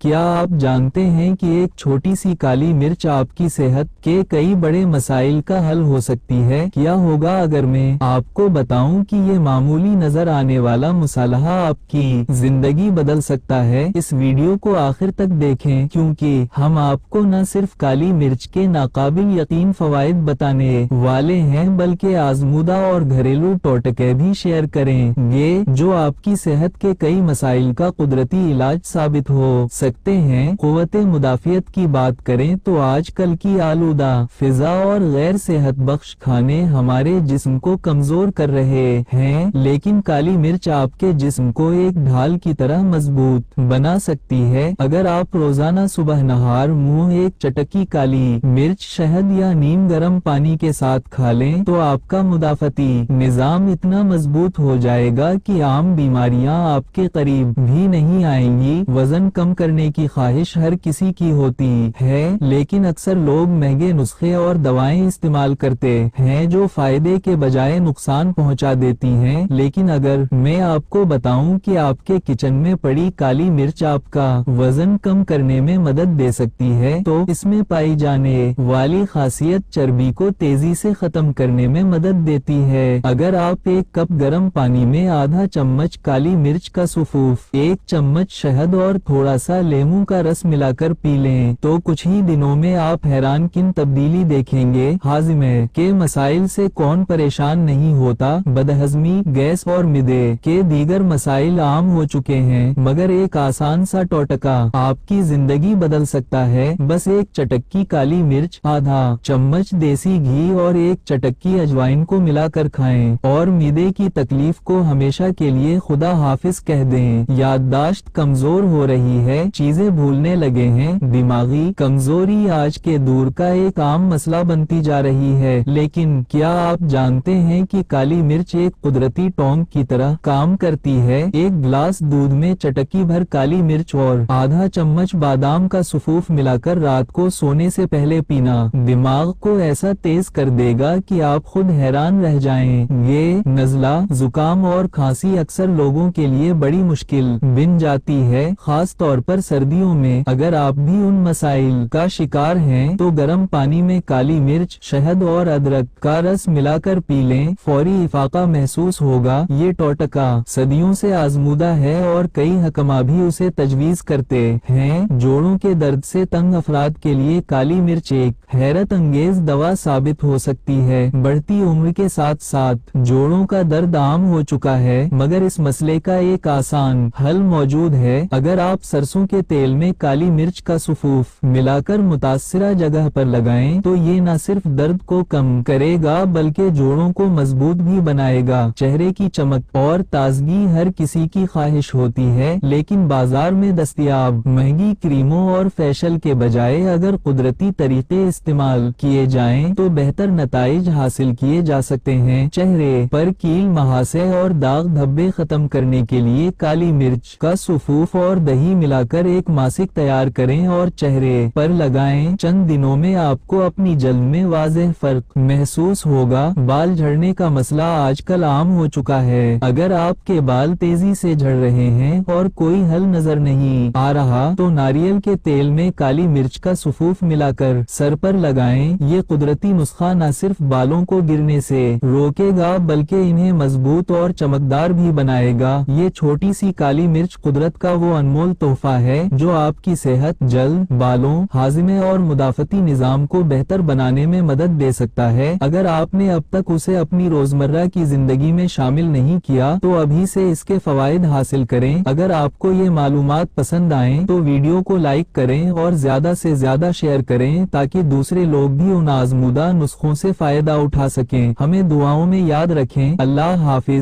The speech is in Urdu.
کیا آپ جانتے ہیں کہ ایک چھوٹی سی کالی مرچ آپ کی صحت کے کئی بڑے مسائل کا حل ہو سکتی ہے؟ کیا ہوگا اگر میں آپ کو بتاؤں کہ یہ معمولی نظر آنے والا مصالحہ آپ کی زندگی بدل سکتا ہے؟ اس ویڈیو کو آخر تک دیکھیں کیونکہ ہم آپ کو نہ صرف کالی مرچ کے ناقابل یقین فوائد بتانے والے ہیں بلکہ آزمودہ اور گھریلو ٹوٹکے بھی شیئر کریں گے جو آپ کی صحت کے کئی مسائل کا قدرتی علاج ثابت ہو سکتے ہیں۔ قوت مدافعت کی بات کریں تو آج کل کی آلودہ فضا اور غیر صحت بخش کھانے ہمارے جسم کو کمزور کر رہے ہیں، لیکن کالی مرچ آپ کے جسم کو ایک ڈھال کی طرح مضبوط بنا سکتی ہے۔ اگر آپ روزانہ صبح نہار منہ ایک چٹکی کالی مرچ شہد یا نیم گرم پانی کے ساتھ کھا لیں تو آپ کا مدافعتی نظام اتنا مضبوط ہو جائے گا کہ عام بیماریاں آپ کے قریب بھی نہیں آئیں گی۔ وزن کم کرنے کی خواہش ہر کسی کی ہوتی ہے، لیکن اکثر لوگ مہنگے نسخے اور دوائیں استعمال کرتے ہیں جو فائدے کے بجائے نقصان پہنچا دیتی ہیں۔ لیکن اگر میں آپ کو بتاؤں کہ آپ کے کچن میں پڑی کالی مرچ آپ کا وزن کم کرنے میں مدد دے سکتی ہے تو اس میں پائی جانے والی خاصیت چربی کو تیزی سے ختم کرنے میں مدد دیتی ہے۔ اگر آپ ایک کپ گرم پانی میں آدھا چمچ کالی مرچ کا سفوف، ایک چمچ شہد اور تھوڑا سا لیموں کا رس ملا کر پی لیں تو کچھ ہی دنوں میں آپ حیران کن تبدیلی دیکھیں گے۔ ہاضمے کے مسائل سے کون پریشان نہیں ہوتا؟ بدہضمی، گیس اور معدے کے دیگر مسائل عام ہو چکے ہیں، مگر ایک آسان سا ٹوٹکا آپ کی زندگی بدل سکتا ہے۔ بس ایک چٹکی کالی مرچ، آدھا چمچ دیسی گھی اور ایک چٹکی اجوائن کو ملا کر کھائیں اور معدے کی تکلیف کو ہمیشہ کے لیے خدا حافظ کہہ دیں۔ یادداشت کمزور ہو رہی ہے، چیزیں بھولنے لگے ہیں، دماغی کمزوری آج کے دور کا ایک عام مسئلہ بنتی جا رہی ہے، لیکن کیا آپ جانتے ہیں کہ کالی مرچ ایک قدرتی ٹونک کی طرح کام کرتی ہے؟ ایک گلاس دودھ میں چٹکی بھر کالی مرچ اور آدھا چمچ بادام کا سفوف ملا کر رات کو سونے سے پہلے پینا دماغ کو ایسا تیز کر دے گا کہ آپ خود حیران رہ جائیں گے۔ نزلہ، زکام اور کھانسی اکثر لوگوں کے لیے بڑی مشکل بن جاتی ہے، خاص طور پر سردیوں میں۔ اگر آپ بھی ان مسائل کا شکار ہیں تو گرم پانی میں کالی مرچ، شہد اور ادرک کا رس ملا کر پی لیں، فوری افاقہ محسوس ہوگا۔ یہ ٹوٹکا صدیوں سے آزمودہ ہے اور کئی حکماں بھی اسے تجویز کرتے ہیں۔ جوڑوں کے درد سے تنگ افراد کے لیے کالی مرچ ایک حیرت انگیز دوا ثابت ہو سکتی ہے۔ بڑھتی عمر کے ساتھ ساتھ جوڑوں کا درد عام ہو چکا ہے، مگر اس مسئلے کا ایک آسان حل موجود ہے۔ اگر آپ سرسوں کے تیل میں کالی مرچ کا سفوف ملا کر متاثرہ جگہ پر لگائیں تو یہ نہ صرف درد کو کم کرے گا بلکہ جوڑوں کو مضبوط بھی بنائے گا۔ چہرے کی چمک اور تازگی ہر کسی کی خواہش ہوتی ہے، لیکن بازار میں دستیاب مہنگی کریموں اور فیشل کے بجائے اگر قدرتی طریقے استعمال کیے جائیں تو بہتر نتائج حاصل کیے جا سکتے ہیں۔ چہرے پر کیل، مہاسے اور داغ دھبے ختم کرنے کے لیے کالی مرچ کا سفوف اور دہی ملا کر ایک ماسک تیار کریں اور چہرے پر لگائیں۔ چند دنوں میں آپ کو اپنی جلد میں واضح فرق محسوس ہوگا۔ بال جھڑنے کا مسئلہ آج کل عام ہو چکا ہے۔ اگر آپ کے بال تیزی سے جھڑ رہے ہیں اور کوئی حل نظر نہیں آ رہا تو ناریل کے تیل میں کالی مرچ کا سفوف ملا کر سر پر لگائیں۔ یہ قدرتی نسخہ نہ صرف بالوں کو گرنے سے روکے گا بلکہ انہیں مضبوط اور چمکدار بھی بنائے گا۔ یہ چھوٹی سی کالی مرچ قدرت کا وہ انمول تحفہ ہے جو آپ کی صحت، جلد، بالوں، ہاضمے اور مدافعتی نظام کو بہتر بنانے میں مدد دے سکتا ہے۔ اگر آپ نے اب تک اسے اپنی روزمرہ کی زندگی میں شامل نہیں کیا تو ابھی سے اس کے فوائد حاصل کریں۔ اگر آپ کو یہ معلومات پسند آئیں تو ویڈیو کو لائک کریں اور زیادہ سے زیادہ شیئر کریں تاکہ دوسرے لوگ بھی ان آزمودہ نسخوں سے فائدہ اٹھا سکیں۔ ہمیں دعاؤں میں یاد رکھیں۔ اللہ حافظ۔